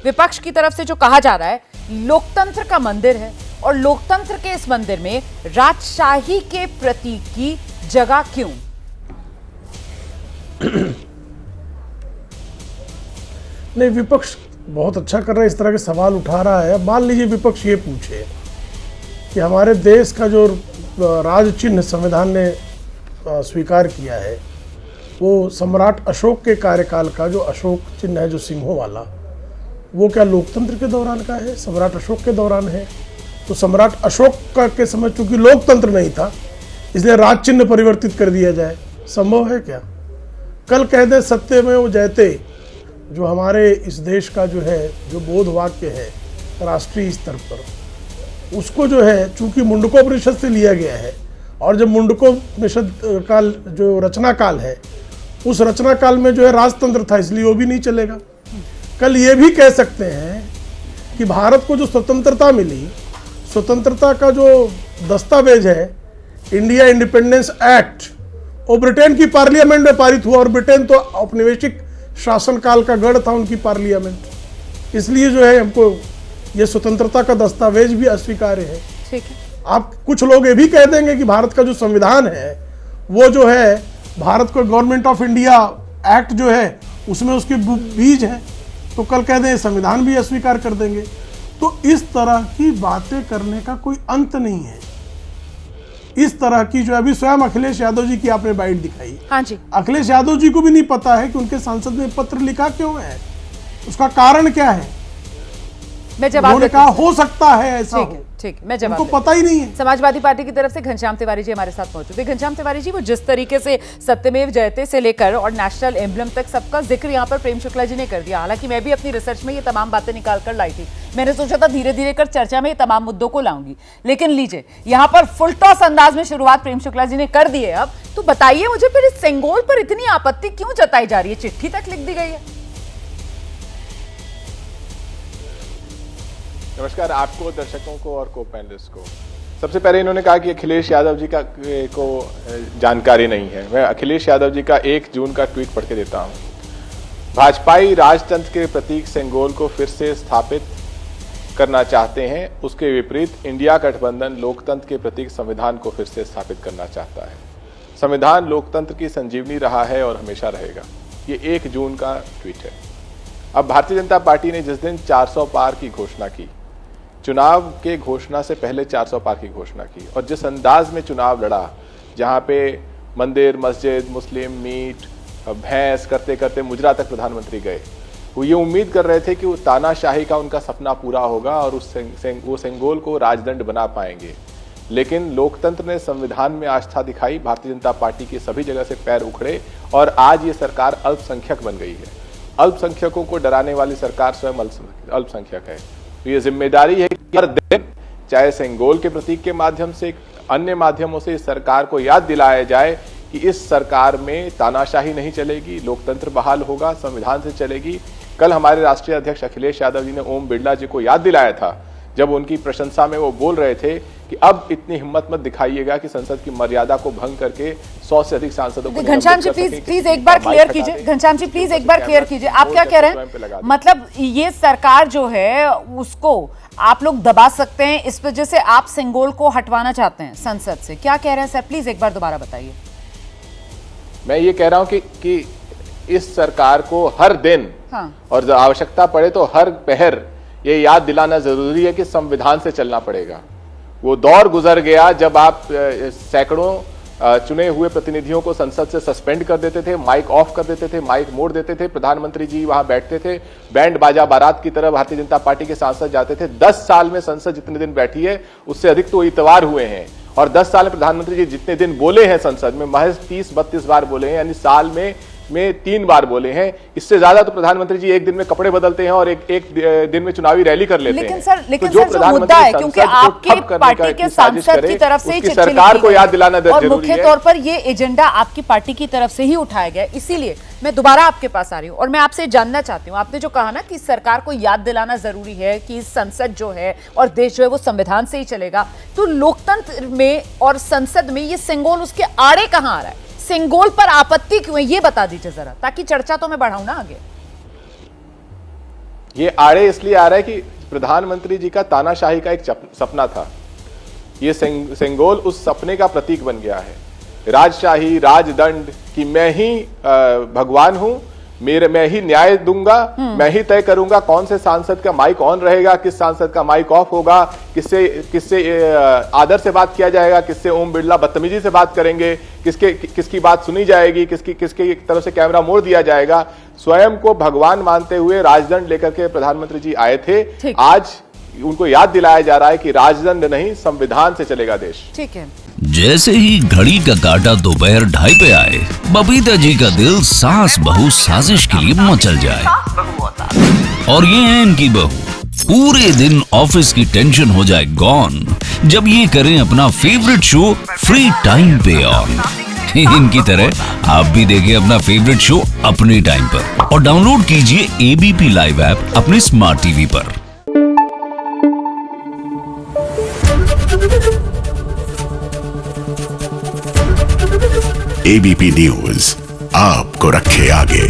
विपक्ष की तरफ से जो कहा जा रहा है लोकतंत्र का मंदिर है और लोकतंत्र के इस मंदिर में राजशाही के प्रतीक की जगह क्यों? नहीं, विपक्ष बहुत अच्छा कर रहा है, इस तरह के सवाल उठा रहा है। मान लीजिए विपक्ष ये पूछे कि हमारे देश का जो राज चिन्ह संविधान ने स्वीकार किया है, वो सम्राट अशोक के कार्यकाल का जो अशोक चिन्ह है, जो सिंहों वाला, वो क्या लोकतंत्र के दौरान का है? सम्राट अशोक के दौरान है। तो सम्राट अशोक का के समय चूंकि लोकतंत्र नहीं था, इसलिए राज चिन्ह परिवर्तित कर दिया जाए, संभव है क्या? कल कह दे सत्यमेव जयते, जो हमारे इस देश का जो है, जो बोध वाक्य है राष्ट्रीय स्तर पर, उसको जो है चूंकि मुंडकोपनिषद से लिया गया है, और जब मुंडकोपनिषद का जो रचना काल है, उस रचना काल में जो है राजतंत्र था, इसलिए वो भी नहीं चलेगा। कल ये भी कह सकते हैं कि भारत को जो स्वतंत्रता मिली, स्वतंत्रता का जो दस्तावेज है इंडिया इंडिपेंडेंस एक्ट, वो ब्रिटेन की पार्लियामेंट में पारित हुआ, और ब्रिटेन तो औपनिवेशिक शासनकाल का गढ़ था, उनकी पार्लियामेंट, इसलिए जो है हमको ये स्वतंत्रता का दस्तावेज भी अस्वीकार्य है। ठीक है। आप कुछ लोग ये भी कह देंगे कि भारत का जो संविधान है, वो जो है भारत को गवर्नमेंट ऑफ इंडिया एक्ट जो है उसमें उसके बीज है, तो कल कह दें संविधान भी अस्वीकार कर देंगे। तो इस तरह की बातें करने का कोई अंत नहीं है। इस तरह की जो अभी स्वयं अखिलेश यादव जी की आपने बाइट दिखाई, हाँ जी, अखिलेश यादव जी को भी नहीं पता है कि उनके सांसद ने पत्र लिखा क्यों है, उसका कारण क्या है। मैं जवाब उन्होंने कहा हो सकता है ऐसा हो, ठीक, मैं जवाब उनको पता ही नहीं है। समाजवादी पार्टी की तरफ से घनश्याम तिवारी जी हमारे साथ मौजूद है। घनश्याम तिवारी जी, वो जिस तरीके से सत्यमेव जयते से लेकर और नेशनल एम्बलम तक सबका जिक्र यहाँ पर प्रेम शुक्ला जी ने कर दिया। हालांकि मैं भी अपनी रिसर्च में ये तमाम बातें निकाल कर लाई थी। मैंने सोचा था धीरे धीरे कर चर्चा में ये तमाम मुद्दों को लाऊंगी, लेकिन लीजिए यहाँ पर फुल टॉस अंदाज में शुरुआत प्रेम शुक्ला जी ने कर दी है। अब तो बताइए मुझे, फिर इस सेंगोल पर इतनी आपत्ति क्यों जताई जा रही है? चिट्ठी तक लिख दी गई है। नमस्कार आपको, दर्शकों को और को पैनलिस्ट को। सबसे पहले इन्होंने कहा कि अखिलेश यादव जी को जानकारी नहीं है। मैं अखिलेश यादव जी का 1 जून का ट्वीट पढ़ के देता हूं। भाजपाई राजतंत्र के प्रतीक सेंगोल को फिर से स्थापित करना चाहते हैं, उसके विपरीत इंडिया गठबंधन लोकतंत्र के प्रतीक संविधान को फिर से स्थापित करना चाहता है। संविधान लोकतंत्र की संजीवनी रहा है और हमेशा रहेगा। ये 1 जून का ट्वीट है। अब भारतीय जनता पार्टी ने जिस दिन 400 पार की घोषणा की, चुनाव के घोषणा से पहले 400 पार की घोषणा की, और जिस अंदाज में चुनाव लड़ा, जहां पे मंदिर मस्जिद मुस्लिम मीट भैंस करते करते मुजरा तक प्रधानमंत्री गए, वो ये उम्मीद कर रहे थे कि वो तानाशाही का उनका सपना पूरा होगा और वो सेंगोल को राजदंड बना पाएंगे। लेकिन लोकतंत्र ने संविधान में आस्था दिखाई, भारतीय जनता पार्टी की सभी जगह से पैर उखड़े और आज ये सरकार अल्पसंख्यक बन गई है। अल्पसंख्यकों को डराने वाली सरकार स्वयं अल्पसंख्यक है। तो ये जिम्मेदारी है कि हर दिन, चाहे सेंगोल के प्रतीक के माध्यम से, अन्य माध्यमों से इस सरकार को याद दिलाया जाए कि इस सरकार में तानाशाही नहीं चलेगी, लोकतंत्र बहाल होगा, संविधान से चलेगी। कल हमारे राष्ट्रीय अध्यक्ष अखिलेश यादव जी ने ओम बिरला जी को याद दिलाया था, जब उनकी प्रशंसा में वो बोल रहे थे कि अब इतनी हिम्मत मत दिखाइएगा कि संसद की मर्यादा को भंग करके 100 से अधिक सांसदों को। घनश्याम जी प्लीज एक बार क्लियर कीजिए। घनश्याम जी प्लीज एक बार क्लियर कीजिए, आप क्या कह रहे हैं? मतलब ये सरकार जो है उसको आप लोग दबा सकते हैं, इस वजह से आप सेंगोल को हटवाना चाहते हैं संसद से, क्या कह रहे हैं सर? प्लीज एक बार दोबारा बताइए। मैं ये कह रहा हूं कि इस सरकार को हर दिन, हाँ, और जब आवश्यकता पड़े तो हर पहर ये याद दिलाना जरूरी है कि संविधान से चलना पड़ेगा। वो दौर गुजर गया जब आप सैकड़ों चुने हुए प्रतिनिधियों को संसद से सस्पेंड कर देते थे, माइक ऑफ कर देते थे, माइक मोड़ देते थे, प्रधानमंत्री जी वहां बैठते थे, बैंड बाजा बारात की तरह भारतीय जनता पार्टी के सांसद जाते थे। 10 साल में संसद जितने दिन बैठी है उससे अधिक तो इतवार हुए हैं, और 10 साल में प्रधानमंत्री जी जितने दिन बोले हैं संसद में, महज 30-32 बार बोले हैं, यानी साल में 3 बार बोले हैं। इससे ज्यादा तो प्रधानमंत्री जी एक दिन में कपड़े बदलते हैं और एक दिन में चुनावी रैली कर लेते लेकिन हैं। सर, लेकिन तो सर जो मुद्दा है, क्योंकि आपके पार्टी के सांसद की तरफ से ही सरकार को याद दिलाना और मुख्य तौर पर ये एजेंडा आपकी पार्टी की तरफ से ही उठाया गया, इसीलिए मैं दोबारा आपके पास आ रही हूँ और मैं आपसे जानना चाहती हूँ, आपने जो कहा ना कि सरकार को याद दिलाना जरूरी है कि संसद जो है और देश जो है वो संविधान से ही चलेगा, तो लोकतंत्र में और संसद में ये सेंगोल उसके आड़े कहाँ आ रहा है? सेंगोल पर आपत्ति क्यों है, ये बता दीजिए जरा, ताकि चर्चा तो मैं बढ़ाऊं ना आगे। ये आड़े इसलिए आ रहा है कि प्रधानमंत्री जी का तानाशाही का एक सपना था, ये सेंगोल उस सपने का प्रतीक बन गया है। राजशाही, राजदंड कि मैं ही भगवान हूं, मैं ही न्याय दूंगा, मैं ही तय करूंगा कौन से सांसद का माइक ऑन रहेगा, किस सांसद का माइक ऑफ होगा, किससे आदर से बात किया जाएगा, किससे ओम बिरला बदतमीजी से बात करेंगे, किसकी बात सुनी जाएगी, किसकी तरफ से कैमरा मोड़ दिया जाएगा। स्वयं को भगवान मानते हुए राजदंड लेकर के प्रधानमंत्री जी आए थे। आज उनको याद दिलाया जा रहा है कि राजदंड नहीं, संविधान से चलेगा देश। ठीक है। जैसे ही घड़ी का काटा दोपहर 2:30 पे आए, बबीता जी का दिल सास बहू साजिश के लिए मचल जाए। और ये है इनकी बहू, पूरे दिन ऑफिस की टेंशन हो जाए गॉन जब ये करें अपना फेवरेट शो फ्री टाइम पे ऑन। इनकी तरह आप भी देखिए अपना फेवरेट शो अपने टाइम पर और डाउनलोड कीजिए ABP लाइव ऐप अपने स्मार्ट टीवी पर। ABP न्यूज आपको रखे आगे।